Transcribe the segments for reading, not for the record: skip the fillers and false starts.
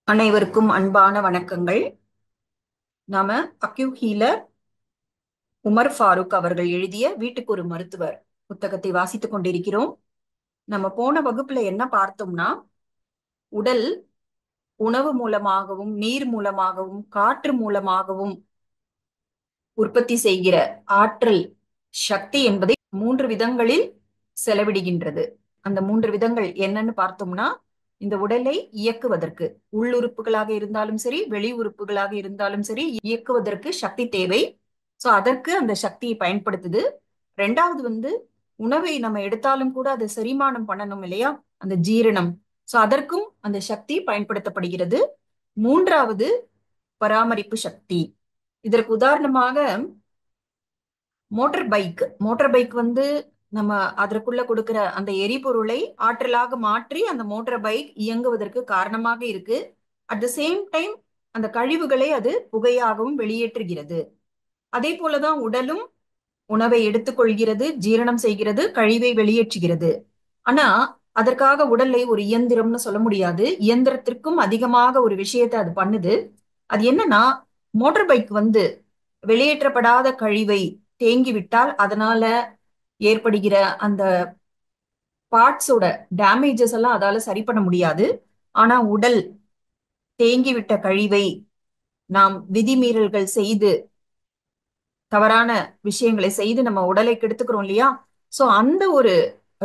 அனைவருக்கும் அன்பான வணக்கங்கள். நாம அக்யூ ஹீலர் உமர் ஃபாரூக் அவர்கள் எழுதிய வீட்டுக்கு ஒரு மருத்துவர் புத்தகத்தை வாசித்துக் கொண்டிருக்கிறோம். நம்ம போன வகுப்புல என்ன பார்த்தோம்னா, உடல் உணவு மூலமாகவும் நீர் மூலமாகவும் காற்று மூலமாகவும் உற்பத்தி செய்கிற ஆற்றல் சக்தி என்பதை 3 விதங்களில் செலவிடுகின்றது. அந்த 3 விதங்கள் என்னன்னு பார்த்தோம்னா, இந்த உடலை இயக்குவதற்கு, உள்ளுறுப்புகளாக இருந்தாலும் சரி வெளி உறுப்புகளாக இருந்தாலும் சரி, இயக்குவதற்கு சக்தி தேவை. சோ அதற்கு அந்த சக்தியை பயன்படுத்துது. ரெண்டாவது உணவை நம்ம எடுத்தாலும் கூட அதை செரிமானம் பண்ணணும் இல்லையா, அந்த ஜீரணம். சோ அதற்கும் அந்த சக்தி பயன்படுத்தப்படுகிறது. மூன்றாவது பராமரிப்பு சக்தி. இதற்கு உதாரணமாக மோட்டார் பைக் நம்ம அதற்குள்ள கொடுக்கிற அந்த எரிபொருளை ஆற்றலாக மாற்றி அந்த மோட்டார் பைக் இயங்குவதற்கு காரணமாக இருக்கு. அட் த சேம் டைம் அந்த கழிவுகளை அது புகையாகவும் வெளியேற்றுகிறது. அதே போலதான் உடலும் உணவை எடுத்துக்கொள்கிறது, ஜீரணம் செய்கிறது, கழிவை வெளியேற்றுகிறது. ஆனா அதற்காக உடலை ஒரு இயந்திரம்னு சொல்ல முடியாது. இயந்திரத்திற்கும் அதிகமாக ஒரு விஷயத்தை அது பண்ணுது. அது என்னன்னா, மோட்டார் பைக் வெளியேற்றப்படாத கழிவை தேங்கி விட்டால் அதனால ஏற்படுகிற அந்த பார்ட்ஸோட டேமேஜஸ் எல்லாம் அதால சரி பண்ண முடியாது. ஆனா உடல் தேங்கிவிட்ட கழிவை நாம் விதிமீறல்கள் செய்து, தவறான விஷயங்களை செய்து நம்ம உடலை கெடுத்துக்கிறோம் இல்லையா. சோ அந்த ஒரு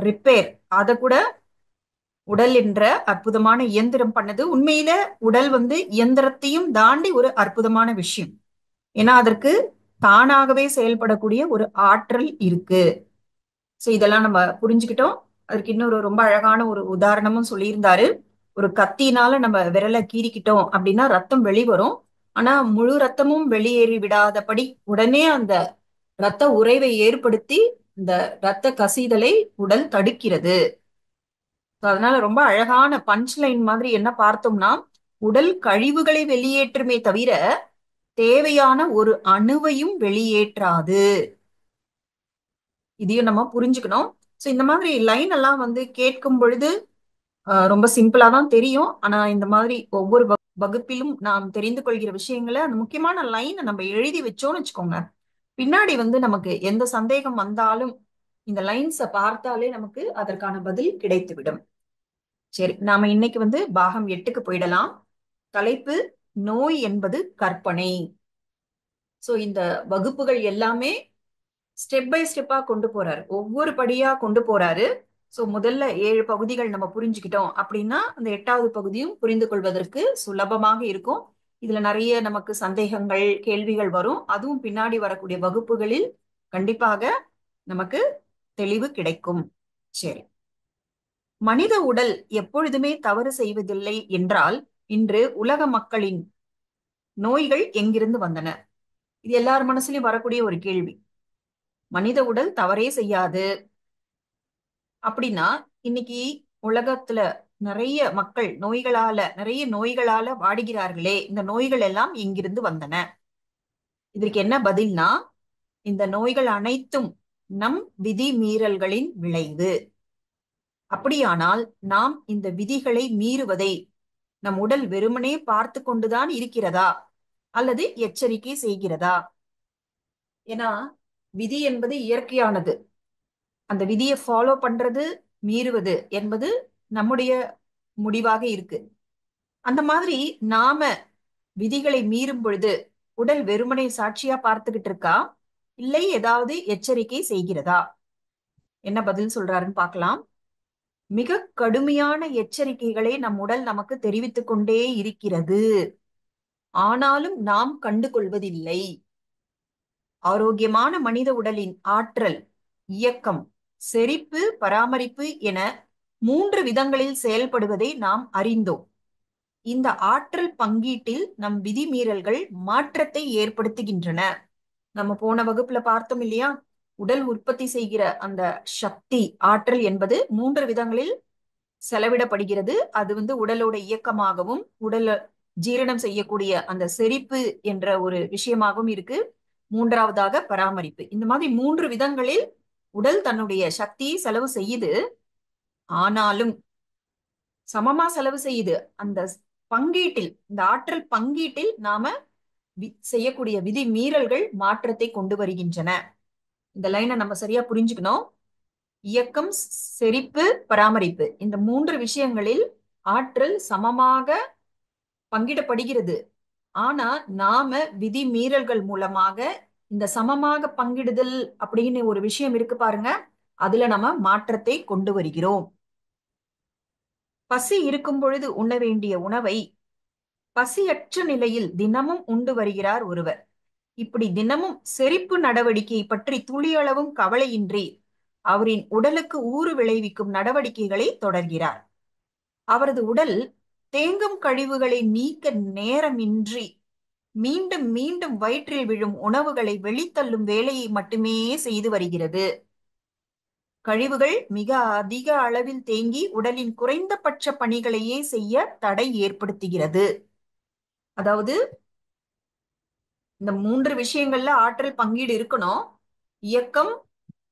ரிப்பேர் அத கூட உடல் என்ற அற்புதமான இயந்திரம் பண்ணுது. உண்மையில உடல் இயந்திரத்தையும் தாண்டி ஒரு அற்புதமான விஷயம். ஏன்னா அதற்கு தானாகவே செயல்படக்கூடிய ஒரு ஆற்றல் இருக்கு. சோ இதெல்லாம் நம்ம புரிஞ்சுக்கிட்டோம். அதுக்கு இன்னொரு ரொம்ப அழகான ஒரு உதாரணமும் சொல்லியிருந்தாரு. ஒரு கத்தினால நம்ம விரலை கீறிக்கிட்டோம் அப்படின்னா ரத்தம் வெளிவரும். ஆனா முழு ரத்தமும் வெளியேறி விடாதபடி உடனே அந்த ரத்த உறைவை ஏற்படுத்தி இந்த ரத்த கசிதலை உடல் தடுக்கிறது. அதனால ரொம்ப அழகான பஞ்ச் லைன் மாதிரி என்ன பார்த்தோம்னா, உடல் கழிவுகளை வெளியேற்றுமே தவிர தேவையான ஒரு அணுவையும் வெளியேற்றாது. இதையும் நம்ம புரிஞ்சுக்கணும். சோ இந்த மாதிரி லைன் எல்லாம் கேட்கும் பொழுது ரொம்ப சிம்பிளா தான் தெரியும். ஆனா இந்த மாதிரி ஒவ்வொரு வகுப்பிலும் நாம் தெரிந்து கொள்கிற விஷயங்களை, அந்த முக்கியமான லைனை நம்ம எழுதி வச்சோம்னு வச்சுக்கோங்க, பின்னாடி நமக்கு எந்த சந்தேகம் வந்தாலும் இந்த லைன்ஸை பார்த்தாலே நமக்கு அதற்கான பதில் கிடைத்துவிடும். சரி, நாம இன்னைக்கு பாகம் 8க்கு போயிடலாம். தலைப்பு: நோய் என்பது கற்பனை. சோ இந்த வகுப்புகள் எல்லாமே ஸ்டெப் பை ஸ்டெப்பா கொண்டு போறாரு, ஒவ்வொரு படியா கொண்டு போறாரு. சோ முதல்ல 7 பகுதிகள் நம்ம புரிஞ்சுக்கிட்டோம் அப்படின்னா அந்த 8வது பகுதியும் புரிந்து கொள்வதற்கு சுலபமாக இருக்கும். இதுல நிறைய நமக்கு சந்தேகங்கள், கேள்விகள் வரும். அதுவும் பின்னாடி வரக்கூடிய வகுப்புகளில் கண்டிப்பாக நமக்கு தெளிவு கிடைக்கும். சரி, மனித உடல் எப்பொழுதுமே தவறு செய்வதில்லை என்றால் இன்று உலக மக்களின் நோய்கள் எங்கிருந்து வந்தன? இது எல்லார் மனசுலயும் வரக்கூடிய ஒரு கேள்வி. மனித உடல் தவறே செய்யாது அப்படின்னா இன்னைக்கு உலகத்துல நிறைய மக்கள் நிறைய நோய்களால வாடுகிறார்களே, இந்த நோய்கள் எல்லாம் எங்கிருந்து வந்தன? இதற்கு என்ன பதில்னா, இந்த நோய்கள் அனைத்தும் நம் விதி மீறல்களின் விளைவு. அப்படியானால் நாம் இந்த விதிகளை மீறுவதை நம் உடல் வெறுமனே பார்த்து கொண்டுதான் இருக்கிறதா அல்லது எச்சரிக்கை செய்கிறதா? ஏன்னா விதி என்பது இயற்கையானது. அந்த விதியை ஃபாலோ பண்றது, மீறுவது என்பது நம்முடைய முடிவாக இருக்கு. அந்த மாதிரி நாம விதிகளை மீறும் பொழுது உடல் வெறுமனை சாட்சியா பார்த்துக்கிட்டு இருக்கா, இல்லை ஏதாவது எச்சரிக்கை செய்கிறதா? என்ன பதில் சொல்றாருன்னு பார்க்கலாம். மிக கடுமையான எச்சரிக்கைகளை நம் உடல் நமக்கு தெரிவித்துக் கொண்டே இருக்கிறது, ஆனாலும் நாம் கண்டு கொள்வதில்லை. ஆரோக்கியமான மனித உடலின் ஆற்றல், இயக்கம், செரிப்பு, பராமரிப்பு என 3 விதங்களில் செயல்படுவதை நாம் அறிந்தோம். இந்த ஆற்றல் பங்கீட்டில் நம் விதிமீறல்கள் மாற்றத்தை ஏற்படுத்துகின்றன. நம்ம போன வகுப்புல பார்த்தோம் இல்லையா, உடல் உற்பத்தி செய்கிற அந்த சக்தி, ஆற்றல் என்பது 3 விதங்களில் செலவிடப்படுகிறது. அது உடலோட இயக்கமாகவும் உடல ஜீரணம் செய்யக்கூடிய அந்த செரிப்பு என்ற ஒரு விஷயமாகவும் இருக்கு. மூன்றாவதாக பராமரிப்பு. இந்த மாதிரி 3 விதங்களில் உடல் தன்னுடைய சக்தியை செலவு செய்யுது. ஆனாலும் சமமா செலவு செய்யுது. அந்த பங்கீட்டில், இந்த ஆற்றல் பங்கீட்டில் நாம செய்யக்கூடிய விதி மீறல்கள் மாற்றத்தை கொண்டு வருகின்றன. இந்த லைனை நம்ம சரியா புரிஞ்சுக்கணும். இயக்கம், செறிப்பு, பராமரிப்பு, இந்த மூன்று விஷயங்களில் ஆற்றல் சமமாக பங்கிடப்படுகிறது. ஆனா நாம விதி மீறல்கள் மூலமாக இந்த சமமாக பங்கிடுதல் அப்படின்னு ஒரு விஷயம் இருக்கு பாருங்க, அதுல நம்ம மாற்றத்தை கொண்டு வருகிறோம். பசி இருக்கும் பொழுது உண்ண வேண்டிய உணவை பசியற்ற நிலையில் தினமும் உண்டு வருகிறார் ஒருவர். இப்படி தினமும் செரிப்பு நடவடிக்கையை பற்றி துளியளவும் கவலையின்றி அவரின் உடலுக்கு ஊறு விளைவிக்கும் நடவடிக்கைகளை தொடர்கிறார். அவரது உடல் தேங்கும் கழிவுகளை நீக்க நேரமின்றி மீண்டும் மீண்டும் வயிற்றில் விழும் உணவுகளை வெளித்தள்ளும் வேலையை மட்டுமே செய்து வருகிறது. கழிவுகள் மிக அதிக அளவில் தேங்கி உடலின் குறைந்தபட்ச பணிகளையே செய்ய தடை ஏற்படுத்துகிறது. அதாவது இந்த மூன்று விஷயங்கள்ல ஆற்றல் பங்கீடு இருக்கணும்: இயக்கம்,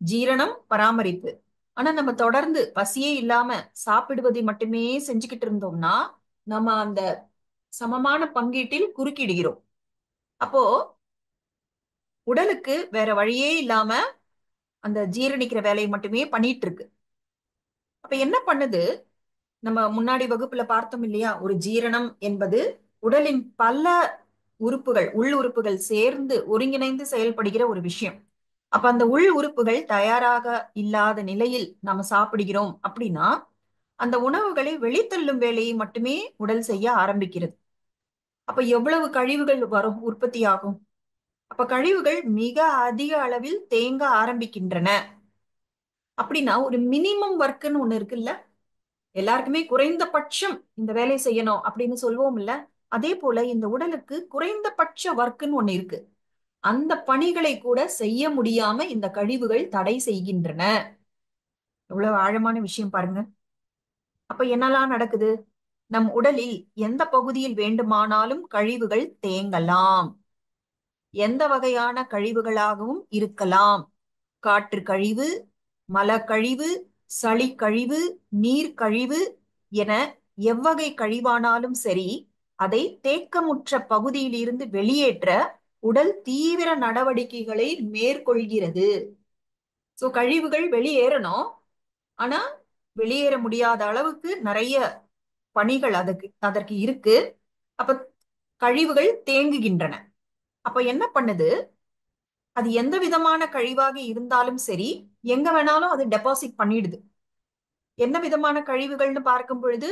ஜீரணம், பராமரிப்பு. ஆனா நம்ம தொடர்ந்து பசியே இல்லாம சாப்பிடுவதை மட்டுமே செஞ்சுக்கிட்டு இருந்தோம்னா நம்ம அந்த சமமான பங்கீட்டில் குறுக்கிடுகிறோம். அப்போ உடலுக்கு வேற வழியே இல்லாம அந்த ஜீரணிக்கிற வேலையை மட்டுமே பண்ணிட்டு இருக்கு. அப்ப என்ன பண்ணுது? நம்ம முன்னாடி வகுப்புல பார்த்தோம் இல்லையா, ஒரு ஜீரணம் என்பது உடலின் பல உறுப்புகள், உள் உறுப்புகள் சேர்ந்து ஒருங்கிணைந்து செயல்படுகிற ஒரு விஷயம். அப்ப அந்த உள் உறுப்புகள் தயாராக இல்லாத நிலையில் நாம சாப்பிடுகிறோம் அப்படின்னா அந்த உணவுகளை வெளித்தள்ளும் வேலையை மட்டுமே உடல் செய்ய ஆரம்பிக்கிறது. அப்ப எவ்வளவு கழிவுகள் வரும், உற்பத்தி ஆகும்? அப்ப கழிவுகள் மிக அதிக அளவில் தேங்க ஆரம்பிக்கின்றன. அப்படின்னா ஒரு மினிமம் ஒர்க்குன்னு ஒண்ணு இருக்குல்ல, எல்லாருக்குமே குறைந்தபட்சம் இந்த வேலையை செய்யணும் அப்படின்னு சொல்லுவோம் இல்ல, அதே போல இந்த உடலுக்கு குறைந்தபட்ச ஒர்க்குன்னு ஒண்ணு இருக்கு. அந்த பணிகளை கூட செய்ய முடியாம இந்த கழிவுகள் தடை செய்கின்றன. எவ்வளவு ஆழமான விஷயம் பாருங்க. அப்ப என்னெல்லாம் நடக்குது? நம் உடலில் எந்த பகுதியில் வேண்டுமானாலும் கழிவுகள் தேங்கலாம். எந்த வகையான கழிவுகளாகவும் இருக்கலாம். காற்று கழிவு, மலக்கழிவு, சளி கழிவு, நீர் கழிவு என எவ்வகை கழிவானாலும் சரி, அதை தேக்கமுற்ற பகுதியிலிருந்து வெளியேற்ற உடல் தீவிர நடவடிக்கைகளை மேற்கொள்கிறது. சோ கழிவுகள் வெளியேறணும். ஆனா வெளியேற முடியாத அளவுக்கு நிறைய பணிகள் அதற்கு இருக்கு. அப்ப கழிவுகள் தேங்குகின்றன. அப்ப என்ன பண்ணுது? அது எந்த விதமான கழிவாக இருந்தாலும் சரி, எங்க வேணாலும் அது டெபாசிட் பண்ணிடுது. என்ன விதமான கழிவுகள்னு பார்க்கும் பொழுது,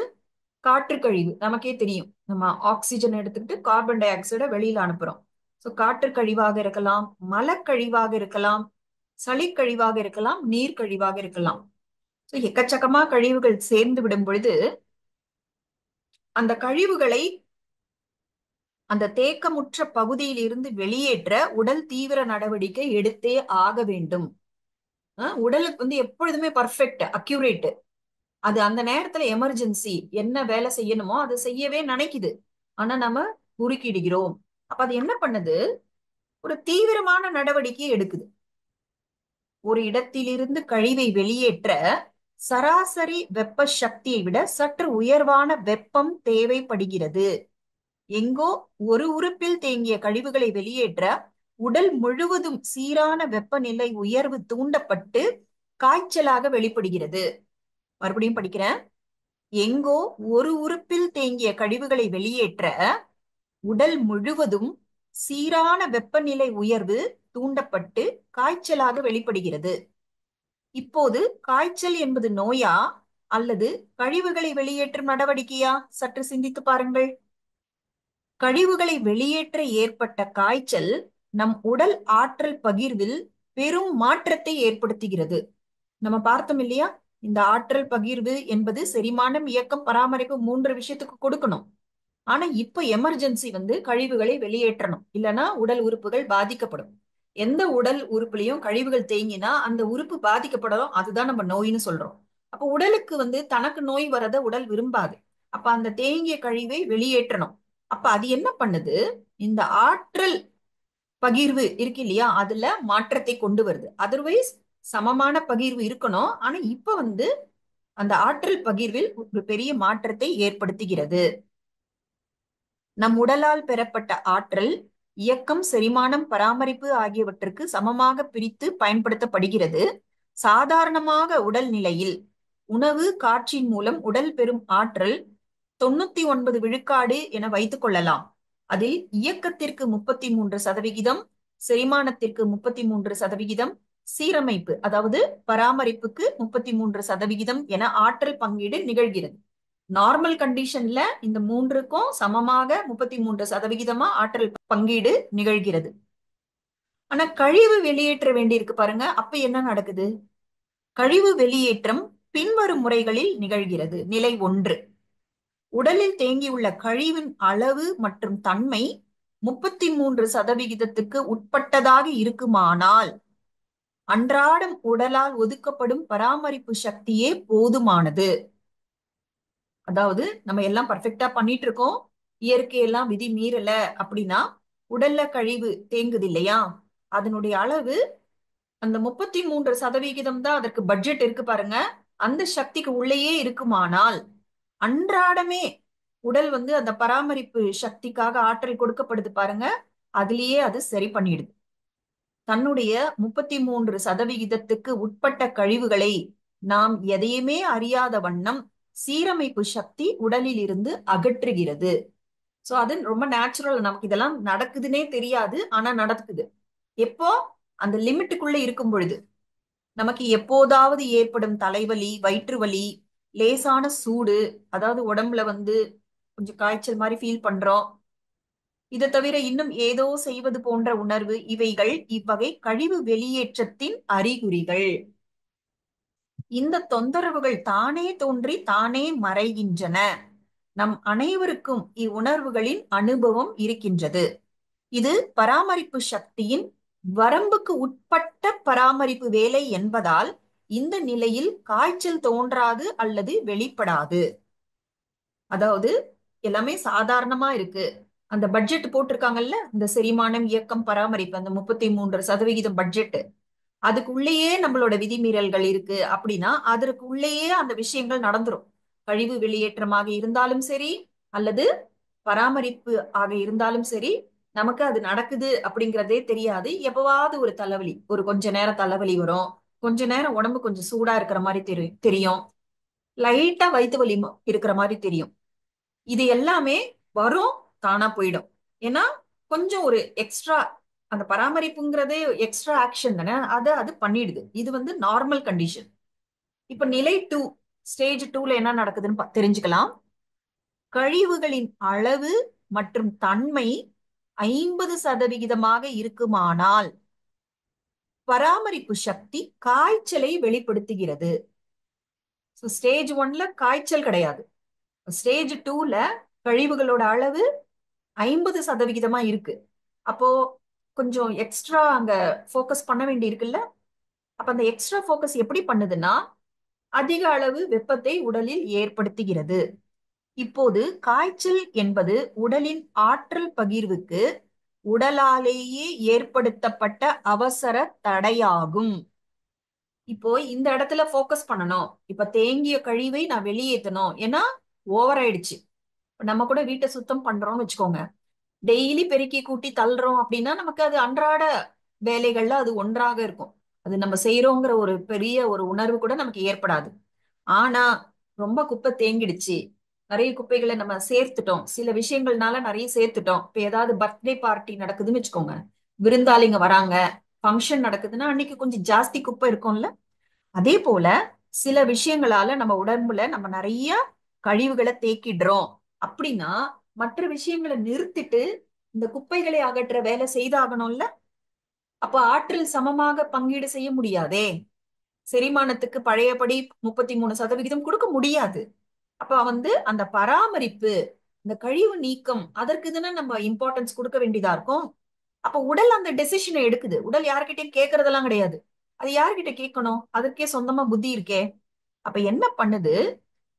காற்று கழிவு நமக்கே தெரியும். நம்ம ஆக்சிஜன் எடுத்துக்கிட்டு கார்பன் டை ஆக்சைடை வெளியில அனுப்புறோம். சோ காற்று கழிவாக இருக்கலாம், மலக்கழிவாக இருக்கலாம், சளிக்கழிவாக இருக்கலாம், நீர் கழிவாக இருக்கலாம். சோ எக்கச்சக்கமா கழிவுகள் சேர்ந்து விடும் பொழுது அந்த கழிவுகளை அந்த தேக்கமுற்ற பகுதியில் இருந்து வெளியேற்ற உடல் தீவிர நடவடிக்கை எடுத்தே ஆக வேண்டும். உடலுக்கு எப்பொழுதுமே பர்ஃபெக்ட், அக்யூரேட். அது அந்த நேரத்துல எமர்ஜென்சி என்ன வேலை செய்யணுமோ அதை செய்யவே நினைக்குது. ஆனா நம்ம குறுக்கிடுகிறோம். அப்ப அது என்ன பண்ணுது? ஒரு தீவிரமான நடவடிக்கை எடுக்குது. ஒரு இடத்திலிருந்து கழிவை வெளியேற்ற சராசரி வெப்ப சக்தியை விட சற்று உயர்வான வெப்பம் தேவைப்படுகிறது. எங்கோ ஒரு உறுப்பில் தேங்கிய கழிவுகளை வெளியேற்ற உடல் முழுவதும் சீரான வெப்பநிலை உயர்வு தூண்டப்பட்டு காய்ச்சலாக வெளிப்படுகிறது. மறுபடியும் படிக்கிறேன். எங்கோ ஒரு உறுப்பில் தேங்கிய கழிவுகளை வெளியேற்ற உடல் முழுவதும் சீரான வெப்பநிலை உயர்வு தூண்டப்பட்டு காய்ச்சலாக வெளிப்படுகிறது. இப்போது காய்ச்சல் என்பது நோயா அல்லது கழிவுகளை வெளியேற்றும் நடவடிக்கையா? சற்று சிந்தித்து பாருங்கள். கழிவுகளை வெளியேற்ற ஏற்பட்ட காய்ச்சல் நம் உடல் ஆற்றல் பகிர்வில் பெரும் மாற்றத்தை ஏற்படுத்துகிறது. நம்ம பார்த்தோம் இல்லையா, இந்த ஆற்றல் பகிர்வு என்பது செரிமானம், இயக்கம், பராமரிப்பு மூன்று விஷயத்துக்கு கொடுக்கணும். ஆனா இப்ப எமர்ஜென்சி கழிவுகளை வெளியேற்றணும், இல்லைன்னா உடல் உறுப்புகள் பாதிக்கப்படும். எந்த உடல் உறுப்புலையும் கழிவுகள் தேங்கினா அந்த உறுப்பு பாதிக்கப்படணும். அதுதான் நம்ம நோயின்னு சொல்றோம். அப்ப உடலுக்கு தனக்கு நோய் வரத உடல் விரும்பாது. அப்ப அந்த தேங்கிய கழிவை வெளியேற்றணும். அப்ப அது என்ன பண்ணுது? இந்த ஆற்றல் பகிர்வு இருக்கு இல்லையா, அதுல மாற்றத்தை கொண்டு வருது. அதர்வைஸ் சமமான பகிர்வு இருக்கணும். ஆனா இப்ப அந்த ஆற்றல் பகிர்வில் ஒரு பெரிய மாற்றத்தை ஏற்படுத்துகிறது. நம் உடலால் பெறப்பட்ட ஆற்றல் இயக்கம், செரிமானம், பராமரிப்பு ஆகியவற்றுக்கு சமமாக பிரித்து பயன்படுத்தப்படுகிறது. சாதாரணமாக உடல் நிலையில் உணவு, காற்றின் மூலம் உடல் பெறும் ஆற்றல் 99 விழுக்காடு என வைத்துக் கொள்ளலாம். அதில் இயக்கத்திற்கு 33%, செரிமானத்திற்கு 33%, சீரமைப்பு அதாவது பராமரிப்புக்கு 33% என ஆற்றல் பங்கீடு நிகழ்கிறது. நார்மல் கண்டிஷன்ல இந்த மூன்றுக்கும் சமமாக 33%, ஆற்றல் பங்கீடு நிகழ்கிறது. ஆனா கழிவு வெளியேற்ற வேண்டியிருக்கு பாருங்க. அப்ப என்ன நடக்குது? கழிவு வெளியேற்றம் பின்வரும் முறைகளில் நிகழ்கிறது. நிலை 1, உடலில் தேங்கியுள்ள கழிவின் அளவு மற்றும் தன்மை 33%க்கு உட்பட்டதாக இருக்குமானால் அன்றாடம் உடலால் ஒதுக்கப்படும் பராமரிப்பு சக்தியே போதுமானது. அதாவது நம்ம எல்லாம் பர்ஃபெக்டா பண்ணிட்டு இருக்கோம், இயற்கையெல்லாம் விதி மீறல அப்படின்னா உடல்ல கழிவு தேங்குது இல்லையா, அதனுடைய அளவு அந்த 33% தான் அதற்கு பட்ஜெட் இருக்கு பாருங்க, அந்த சக்திக்கு உள்ளேயே இருக்குமானால் அன்றாடமே உடல் அந்த பராமரிப்பு சக்திக்காக ஆற்றல் கொடுக்கப்படுது பாருங்க, அதுலயே அது சரி பண்ணிடுது. தன்னுடைய 33%க்கு உட்பட்ட கழிவுகளை நாம் எதையுமே அறியாத வண்ணம் சீரமைப்பு சக்தி உடலில் இருந்து அகற்றுகிறது. சோ அது ரொம்ப நேச்சுரல். நமக்கு இதெல்லாம் நடக்குதுன்னே தெரியாது, ஆனா நடக்குது. எப்போ? அந்த லிமிட்டுக்குள்ள இருக்கும் பொழுது. நமக்கு எப்போதாவது ஏற்படும் தலைவலி, வயிற்று வலி, லேசான சூடு, அதாவது உடம்புல கொஞ்சம் காய்ச்சல் மாதிரி ஃபீல் பண்றோம், இதை தவிர இன்னும் ஏதோ செய்வது போன்ற உணர்வு, இவைகள் இவ்வகை கழிவு வெளியேற்றத்தின் அறிகுறிகள். இந்த தொந்தரவுகள் தானே தோன்றி தானே மறைகின்றன. நம் அனைவருக்கும் இவ்வுணர்வுகளின் அனுபவம் இருக்கின்றது. இது பராமரிப்பு சக்தியின் வரம்புக்கு உட்பட்ட பராமரிப்பு வேலை என்பதால் இந்த நிலையில் காய்ச்சல் தோன்றாது அல்லது வெளிப்படாது. அதாவது எல்லாமே சாதாரணமா இருக்கு. அந்த பட்ஜெட் போட்டிருக்காங்கல்ல, இந்த செரிமானம், இயக்கம், பராமரிப்பு, அந்த 33% பட்ஜெட், அதுக்குள்ளேயே நம்மளோட விதிமீறல்கள் இருக்கு அப்படின்னா அதற்குள்ளேயே அந்த விஷயங்கள் நடந்துரும். கழிவு வெளியேற்றமாக இருந்தாலும் சரி அல்லது பராமரிப்பு ஆக இருந்தாலும் சரி, நமக்கு அது நடக்குது அப்படிங்கிறதே தெரியாது. எப்பவாவது ஒரு தலைவலி, ஒரு கொஞ்ச நேரம் தலைவலி வரும், கொஞ்ச நேரம் உடம்பு கொஞ்சம் சூடா இருக்கிற மாதிரி தெரியும், லைட்டா வயிற்று வலி இருக்கிற மாதிரி தெரியும். இது எல்லாமே வரும், தானா போயிடும். ஏன்னா கொஞ்சம் ஒரு எக்ஸ்ட்ரா, அந்த பராமரிப்புங்கிறதே எக்ஸ்ட்ரா ஆக்ஷன் தானே, அதை அது பண்ணிடுது. இது நார்மல் கண்டிஷன். இப்ப நிலை 2, ஸ்டேஜ் 2ல என்ன நடக்குதுன்னு தெரிஞ்சுக்கலாம். கழிவுகளின் அளவு மற்றும் தன்மை 50% இருக்குமானால் பராமரிப்பு சக்தி காய்ச்சலை வெளிப்படுத்துகிறது. ஸ்டேஜ் 1ல காய்ச்சல் கிடையாது. ஸ்டேஜ் 2ல கழிவுகளோட அளவு 50% இருக்கு. அப்போ கொஞ்சம் எக்ஸ்ட்ரா அங்க ஃபோக்கஸ் பண்ண வேண்டி இருக்குல்ல. அப்ப அந்த எக்ஸ்ட்ரா ஃபோக்கஸ் எப்படி பண்ணுதுன்னா அதிக அளவு வெப்பத்தை உடலில் ஏற்படுத்துகிறது. இப்போது காய்ச்சல் என்பது உடலின் ஆற்றல் பகிர்வுக்கு உடலாலேயே ஏற்படுத்தப்பட்ட அவசர தடையாகும். இப்போ இந்த இடத்துல ஃபோக்கஸ் பண்ணணும். இப்ப தேங்கிய கழிவை நான் வெளியேற்றணும், ஏன்னா ஓவர் ஆயிடுச்சு. நம்ம கூட வீட்டை சுத்தம் பண்றோம்னு வச்சுக்கோங்க, டெய்லி பெருக்கி கூட்டி தள்ளுறோம் அப்படின்னா நமக்கு அது அன்றாட வேலைகள்ல அது ஒன்றாக இருக்கும். அது நம்ம செய்யறோங்கிற ஒரு பெரிய ஒரு உணர்வு கூட நமக்கு ஏற்படாது. ஆனா ரொம்ப குப்பை தேங்கிடுச்சு, நிறைய குப்பைகளை நம்ம சேர்த்துட்டோம், சில விஷயங்கள்னால நிறைய சேர்த்துட்டோம். இப்ப ஏதாவது பர்த்டே பார்ட்டி நடக்குதுன்னு வச்சுக்கோங்க, விருந்தாளிங்க வராங்க, ஃபங்க்ஷன் நடக்குதுன்னா அன்னைக்கு கொஞ்சம் ஜாஸ்தி குப்பை இருக்கும்ல. அதே போல சில விஷயங்களால நம்ம உடம்புல நம்ம நிறைய கழிவுகளை தேக்கிடுறோம் அப்படின்னா மற்ற விஷயங்களை நிறுத்திட்டு இந்த குப்பைகளை அகற்ற வேலை செய்தாகணும்ல. அப்ப ஆற்றல் சமமாக பங்கீடு செய்ய முடியாதே. செரிமானத்துக்கு பழையபடி 33% கொடுக்க முடியாது. அப்ப அந்த பராமரிப்பு, இந்த கழிவு நீக்கம், அதற்கு தானே நம்ம இம்பார்ட்டன்ஸ் கொடுக்க வேண்டியதா இருக்கும். அப்ப உடல் அந்த டெசிஷனை எடுக்குது. உடல் யார்கிட்டயும் கேட்கறதெல்லாம் கிடையாது. அது யார்கிட்ட கேட்கணும்? அதற்கே சொந்தமா புத்தி இருக்கே. அப்ப என்ன பண்ணுது?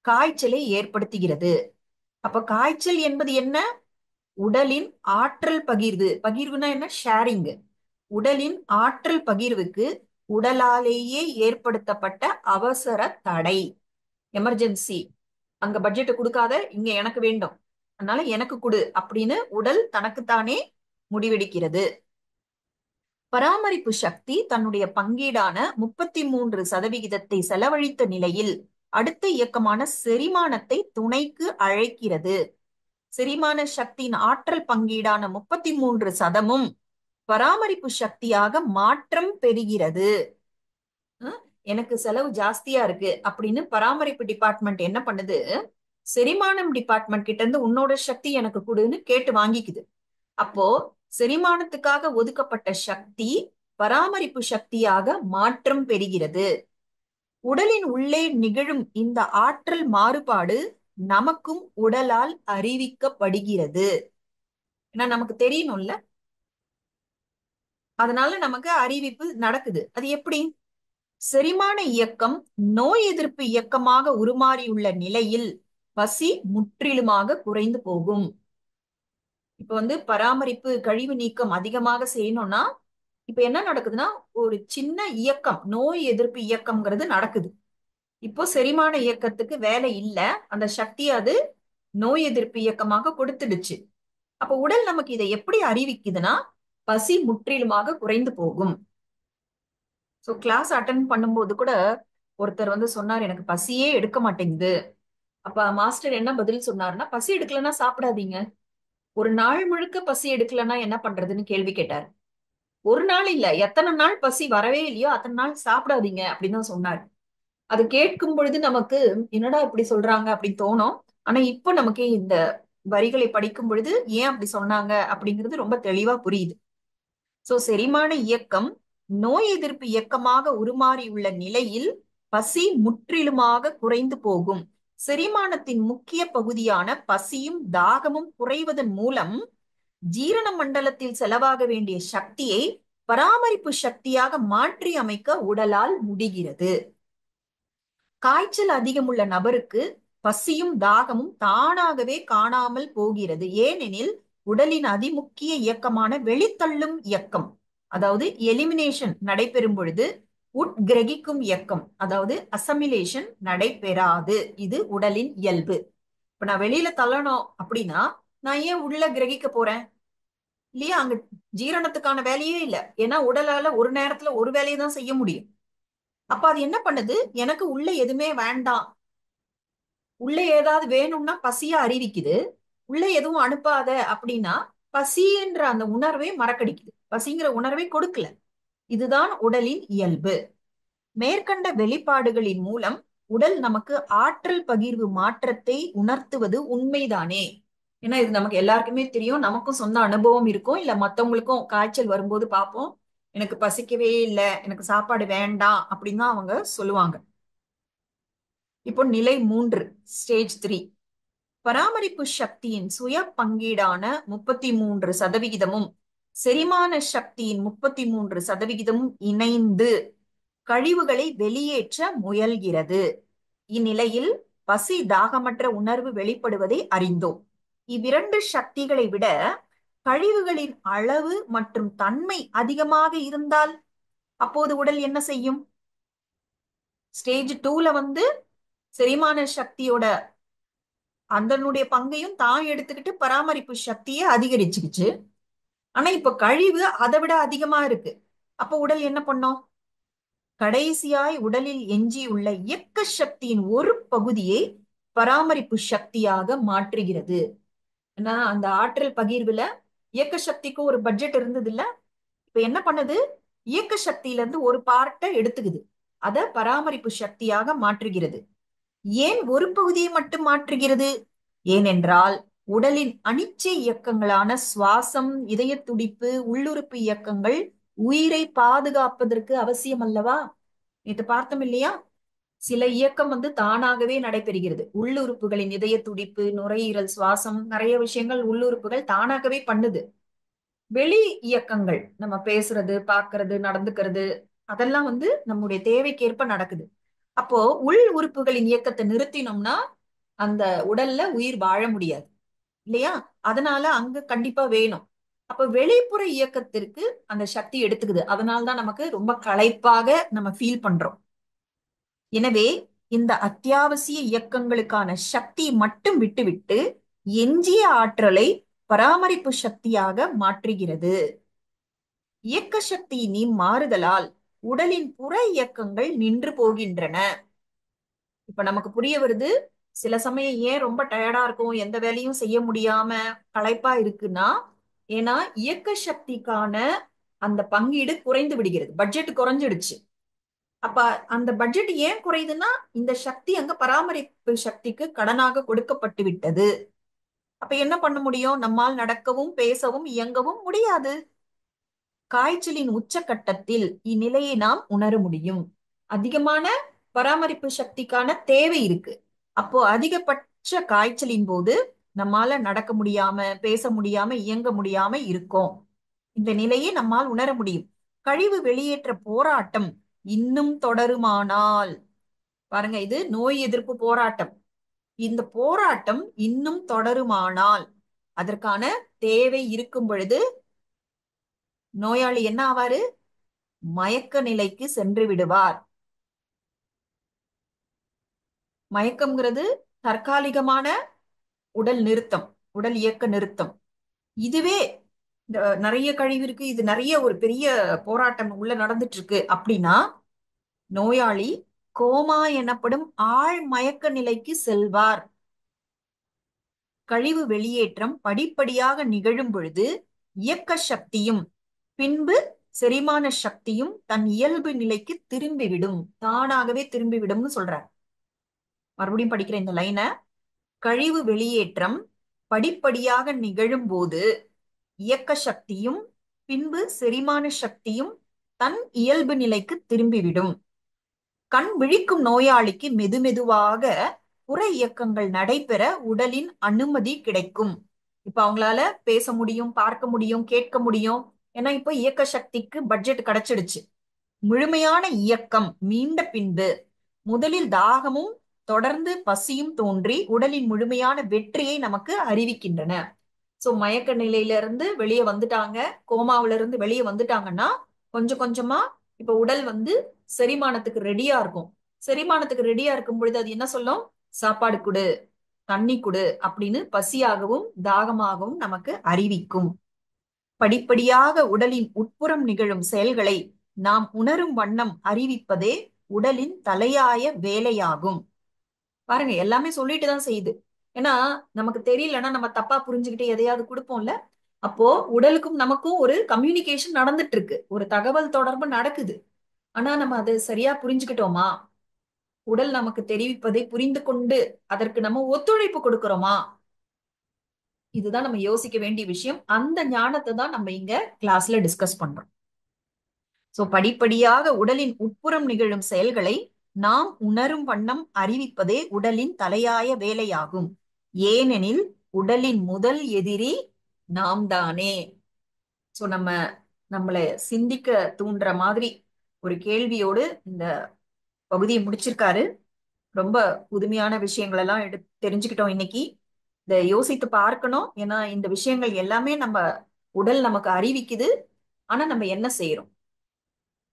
காய்ச்சலை ஏற்படுத்துகிறது. அப்ப காய்ச்சல் என்பது என்ன? உடலின் ஆற்றல் பகிர்வு. பகிர்வுனா என்ன? ஷேரிங். உடலின் ஆற்றல் பகிர்வுக்கு உடலாலேயே ஏற்படுத்தப்பட்ட அவசர தடை, எமர்ஜென்சி. அங்க பட்ஜெட் கொடுக்காத, இங்க எனக்கு வேண்டும். அதனால எனக்கு கொடு அப்படின்னு உடல் தனக்குத்தானே முடிவெடுக்கிறது. பராமரிப்பு சக்தி தன்னுடைய பங்கீடான 33% செலவழித்த நிலையில் அடுத்த இயக்கமான செரிமானத்தை துணைக்கு அழைக்கிறது. செரிமான சக்தியின் ஆற்றல் பங்கீடான 33%ம் பராமரிப்பு சக்தியாக மாற்றம் பெறுகிறது. அஹ் எனக்கு செலவு ஜாஸ்தியா இருக்கு அப்படின்னு பராமரிப்பு டிபார்ட்மெண்ட் என்ன பண்ணுது, செரிமானம் டிபார்ட்மெண்ட் கிட்ட இருந்து உன்னோட சக்தி எனக்கு கொடுன்னு கேட்டு வாங்கிக்குது. அப்போ செரிமானத்துக்காக ஒதுக்கப்பட்ட சக்தி பராமரிப்பு சக்தியாக மாற்றம் பெறுகிறது. உடலின் உள்ளே நிகழும் இந்த ஆற்றல் மாறுபாடு நமக்கும் உடலால் அறிவிக்கப்படுகிறது. ஏன்னா நமக்கு தெரியணும்ல, அதனால நமக்கு அறிவிப்பு நடக்குது. அது எப்படி? செரிமான இயக்கம் நோய் எதிர்ப்பு இயக்கமாக உருமாறியுள்ள நிலையில் பசி முற்றிலுமாக குறைந்து போகும். இப்ப பராமரிப்பு கழிவு நீக்கம் அதிகமாக செய்யணும்னா இப்ப என்ன நடக்குதுன்னா, ஒரு சின்ன இயக்கம், நோய் எதிர்ப்பு இயக்கம்ங்கிறது நடக்குது. இப்போ செரிமான இயக்கத்துக்கு வேலை இல்ல, அந்த சக்தியை அது நோய் எதிர்ப்பு இயக்கமாக கொடுத்துடுச்சு. அப்ப உடல் நமக்கு இதை எப்படி அறிவிக்குதுன்னா, பசி முற்றிலுமாக குறைந்து போகும். சோ கிளாஸ் அட்டன் பண்ணும்போது கூட ஒருத்தர் சொன்னார், எனக்கு பசியே எடுக்க மாட்டேங்குது. அப்ப மாஸ்டர் என்ன பதில் சொன்னாருன்னா, பசி எடுக்கலன்னா சாப்பிடாதீங்க. ஒரு நாள் முழுக்க பசி எடுக்கலன்னா என்ன பண்றதுன்னு கேள்வி கேட்டார். ஒரு நாள் இல்ல, எத்தனை நாள் பசி வரவே இல்லையோ அத்தனை நாள் சாப்பிடாதீங்க அப்படின்னு தான் சொன்னார். அது கேட்கும் பொழுது நமக்கு என்னடா இப்படி சொல்றாங்க அப்படின்னு தோணும். ஆனா இப்போ நமக்கு இந்த வரிகளை படிக்கும் பொழுது ஏன் அப்படி சொன்னாங்க அப்படிங்கிறது ரொம்ப தெளிவா புரியுது. சோ செரிமான இயக்கம் நோய் எதிர்ப்பு இயக்கமாக உருமாறியுள்ள நிலையில் பசி முற்றிலுமாக குறைந்து போகும். செரிமானத்தின் முக்கிய பகுதியான பசியும் தாகமும் குறைவதன் மூலம் ஜீரண மண்டலத்தில் செலவாக வேண்டிய சக்தியை பராமரிப்பு சக்தியாக மாற்றி அமைக்க உடலால் முடிகிறது. காய்ச்சல் அதிகமுள்ள நபருக்கு பசியும் தாகமும் தானாகவே காணாமல் போகிறது. ஏனெனில் உடலின் அதிமுக்கிய இயக்கமான வெளித்தள்ளும் இயக்கம், அதாவது எலிமினேஷன் நடைபெறும் பொழுது உட்கிரகிக்கும் இயக்கம், அதாவது அசமிலேஷன் நடைபெறாது. இது உடலின் இயல்பு. இப்ப நான் வெளியில தள்ளணும் அப்படின்னா நான் ஏன் உள்ள கிரகிக்க போறேன் இல்லையா? அங்க ஜீரணத்துக்கான வேலையே இல்லை. ஏன்னா உடலால ஒரு நேரத்துல ஒரு வேலையை தான் செய்ய முடியும். அப்ப அது என்ன பண்ணுது, எனக்கு உள்ள எதுவுமே வேண்டாம், உள்ள ஏதாவது வேணும்னா பசிய அறிவிக்குது. உள்ள எதுவும் அனுப்பாத அப்படின்னா பசின்ற அந்த உணர்வை மறக்கடிக்குது, பசிங்கிற உணர்வை கொடுக்கல. இதுதான் உடலின் இயல்பு. மேற்கண்ட வெளிப்பாடுகளின் மூலம் உடல் நமக்கு ஆற்றல் பகிர்வு மாற்றத்தை உணர்த்துவது உண்மைதானே? ஏன்னா இது நமக்கு எல்லாருக்குமே தெரியும், நமக்கும் சொந்த அனுபவம் இருக்கும், இல்ல மத்தவங்களுக்கும் காய்ச்சல் வரும்போது பார்ப்போம், எனக்கு பசிக்கவே இல்லை, எனக்கு சாப்பாடு வேண்டாம் அப்படின்னு தான் அவங்க சொல்லுவாங்க. இப்போ நிலை 3, ஸ்டேஜ் 3. பராமரிப்பு சக்தியின் சுய பங்கீடான 33%மும் செரிமான சக்தியின் 33%மும் இணைந்து கழிவுகளை வெளியேற்ற முயல்கிறது. இந்நிலையில் பசி தாகமற்ற உணர்வு வெளிப்படுவதை அறிந்தோம். இவ்விரண்டு சக்திகளை விட கழிவுகளின் அளவு மற்றும் தன்மை அதிகமாக இருந்தால் அப்போது உடல் என்ன செய்யும்? ஸ்டேஜ் 2ல செரிமான சக்தியோட அதனுடைய பங்கையும் தான் எடுத்துக்கிட்டு பராமரிப்பு சக்தியை அதிகரிச்சுக்கிச்சு. ஆனா இப்ப கழிவு அதை விட அதிகமா இருக்கு. அப்ப உடல் என்ன பண்ணும்? கடைசியாய் உடலில் எஞ்சியுள்ள இயக்க சக்தியின் ஒரு பகுதியை பராமரிப்பு சக்தியாக மாற்றுகிறது. ஏன்னா அந்த ஆற்றல் பகிர்வுல இயக்க சக்திக்கு ஒரு பட்ஜெட் இருந்தது இல்ல, இப்ப என்ன பண்ணுது, இயக்க சக்தியில இருந்து ஒரு பார்ட்டை எடுத்துக்குது, அத பராமரிப்பு சக்தியாக மாற்றுகிறது. ஏன் ஒரு பகுதியை மட்டும் மாற்றுகிறது? ஏனென்றால் உடலின் அனிச்சை இயக்கங்களான சுவாசம், இதய துடிப்பு, உள்ளுறுப்பு இயக்கங்கள் உயிரை பாதுகாப்பதற்கு அவசியம் அல்லவா? நேற்று பார்த்தோம் இல்லையா? சில இயக்கம் தானாகவே நடைபெறுகிறது. உள்ளுறுப்புகளின் இதய துடிப்பு, நுரையீரல், சுவாசம், நிறைய விஷயங்கள் உள்ளுறுப்புகள் தானாகவே பண்ணுது. வெளி இயக்கங்கள், நம்ம பேசுறது, பார்க்கிறது, நடந்துக்கிறது, அதெல்லாம் நம்முடைய தேவைக்கேற்ப நடக்குது. அப்போ உள் உறுப்புகளின் இயக்கத்தை நிறுத்தினோம்னா அந்த உடல்ல உயிர் வாழ முடியாது இல்லையா? அதனால அங்க கண்டிப்பா வேணும். அப்ப வெளிப்புற இயக்கத்திற்கு அந்த சக்தி எடுத்துக்குது. அதனால்தான் நமக்கு ரொம்ப களைப்பாக நம்ம ஃபீல் பண்றோம். எனவே இந்த அத்தியாவசிய இயக்கங்களுக்கான சக்தி மட்டும் விட்டுவிட்டு எஞ்சிய ஆற்றலை பராமரிப்பு சக்தியாக மாற்றுகிறது. இயக்க சக்தியின் இம்மாறுதலால் உடலின் புற இயக்கங்கள் நின்று போகின்றன. இப்ப நமக்கு புரிய வருது. சில சமயம் ஏன் ரொம்ப டயர்டா இருக்கும், எந்த வேலையும் செய்ய முடியாம களைப்பா இருக்குன்னா, ஏன்னா இயக்க சக்திக்கான அந்த பங்கீடு குறைந்து விடுகிறது, பட்ஜெட் குறைஞ்சிடுச்சு. அப்ப அந்த பட்ஜெட் ஏன் குறையுதுன்னா, இந்த சக்தி அங்க பராமரிப்பு சக்திக்கு கடனாக கொடுக்கப்பட்டு விட்டது. அப்ப என்ன பண்ண முடியும்? நம்மால் நடக்கவும் பேசவும் இயங்கவும் முடியாது. காய்ச்சலின் உச்சக்கட்டத்தில் இந்நிலையை நாம் உணர முடியும். அதிகமான பராமரிப்பு சக்திக்கான தேவை இருக்கு. அப்போ அதிகபட்ச காய்ச்சலின் போது நம்மால நடக்க முடியாம பேச முடியாம இயங்க முடியாம இருக்கோம். இந்த நிலையை நம்மால் உணர முடியும். கழிவு வெளியேற்ற போராட்டம் இன்னும் தொடருமானால், பாருங்க, இது நோய் எதிர்ப்பு போராட்டம். இந்த போராட்டம் இன்னும் தொடருமானால், அதற்கான தேவை இருக்கும் பொழுது நோயாளி என்ன ஆவாரு? மயக்க நிலைக்கு சென்று விடுவார். மயக்கம்ங்கிறது தற்காலிகமான உடல் நிறுத்தம், உடல் இயக்க நிறுத்தம். இதுவே இந்த நிறைய கழிவு இருக்கு, இது நிறைய ஒரு பெரிய போராட்டம் உள்ள நடந்துட்டு இருக்கு அப்படின்னா, நோயாளி கோமா எனப்படும் ஆழ் மயக்க நிலைக்கு செல்வார். கழிவு வெளியேற்றம் படிப்படியாக நிகழும் பொழுது இயக்க சக்தியும் பின்பு செரிமான சக்தியும் தன் இயல்பு நிலைக்கு திரும்பிவிடும், தானாகவே திரும்பிவிடும்னு சொல்றார். மறுபடியும் படிக்கிற இந்த லைனை. கழிவு வெளியேற்றம் படிப்படியாக நிகழும் போது இயக்க சக்தியும் பின்பு செரிமான சக்தியும் தன் இயல்பு நிலைக்கு திரும்பிவிடும். கண் விழிக்கும் நோயாளிக்கு மெதுமெதுவாக புற இயக்கங்கள் நடைபெற உடலின் அனுமதி கிடைக்கும். இப்ப அவங்களால பேச முடியும், பார்க்க முடியும், கேட்க முடியும். ஏன்னா இப்ப இயக்க சக்திக்கு பட்ஜெட் கிடைச்சிடுச்சு. முழுமையான இயக்கம் மீண்ட பின்பு முதலில் தாகமும் தொடர்ந்து பசியும் தோன்றி உடலின் முழுமையான வெற்றியை நமக்கு அறிவிக்கின்றன. சோ மயக்க நிலையில இருந்து வெளியே வந்துட்டாங்க, கோமாவில இருந்து வெளியே வந்துட்டாங்கன்னா கொஞ்சம் கொஞ்சமா இப்ப உடல் செரிமானத்துக்கு ரெடியா இருக்கும். செரிமானத்துக்கு ரெடியா இருக்கும் பொழுது அது என்ன சொல்லும்? சாப்பாடு கொடு, தண்ணி கொடு அப்படின்னு பசியாகவும் தாகமாகவும் நமக்கு அறிவிக்கும். படிப்படியாக உடலின் உட்புறம் நிகழும் செயல்களை நாம் உணரும் வண்ணம் அறிவிப்பதே உடலின் தலையாய வேலையாகும். பாருங்க, எல்லாமே சொல்லிட்டு தான் செய்யுது. ஏன்னா நமக்கு தெரியலன்னா நம்ம தப்பா புரிஞ்சுக்கிட்டு எதையாவது கொடுப்போம்ல. அப்போ உடலுக்கும் நமக்கும் ஒரு கம்யூனிகேஷன் நடந்துட்டு இருக்கு, ஒரு தகவல் தொடர்பு நடக்குது. ஆனா நம்ம அதை சரியா புரிஞ்சுக்கிட்டோமா? உடல் நமக்கு தெரிவிப்பதை புரிந்து கொண்டு அதற்கு நம்ம ஒத்துழைப்பு கொடுக்கிறோமா? இதுதான் நம்ம யோசிக்க வேண்டிய விஷயம். அந்த ஞானத்தை தான் நம்ம இங்க கிளாஸ்ல டிஸ்கஸ் பண்றோம். சோ படிப்படியாக உடலின் உட்புறம் நிகழும் செயல்களை நாம் உணரும் வண்ணம் அறிவிப்பதே உடலின் தலையாய வேலையாகும். ஏனெனில் உடலின் முதல் எதிரி நாம் தானே. சோ நம்மளை சிந்திக்க தூண்டுற மாதிரி ஒரு கேள்வியோடு இந்த பகுதியை முடிச்சிருக்காரு. ரொம்ப புதுமையான விஷயங்கள் எல்லாம் தெரிஞ்சுக்கிட்டோம் இன்னைக்கு. இதை யோசித்து பார்க்கணும். ஏன்னா இந்த விஷயங்கள் எல்லாமே நம்ம உடல் நமக்கு அறிவிக்குது. ஆனா நம்ம என்ன செய்யறோம்?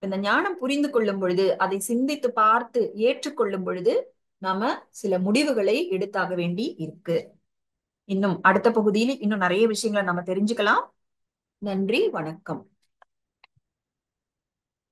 இந்த ஞானம் புரிந்து கொள்ளும் பொழுது, அதை சிந்தித்து பார்த்து ஏற்றுக்கொள்ளும் பொழுது நாம சில முடிவுகளை எடுத்தாக வேண்டி இருக்கு. இன்னும் அடுத்த பகுதியில் இன்னும் நிறைய விஷயங்களை நம்ம தெரிஞ்சுக்கலாம். நன்றி, வணக்கம்.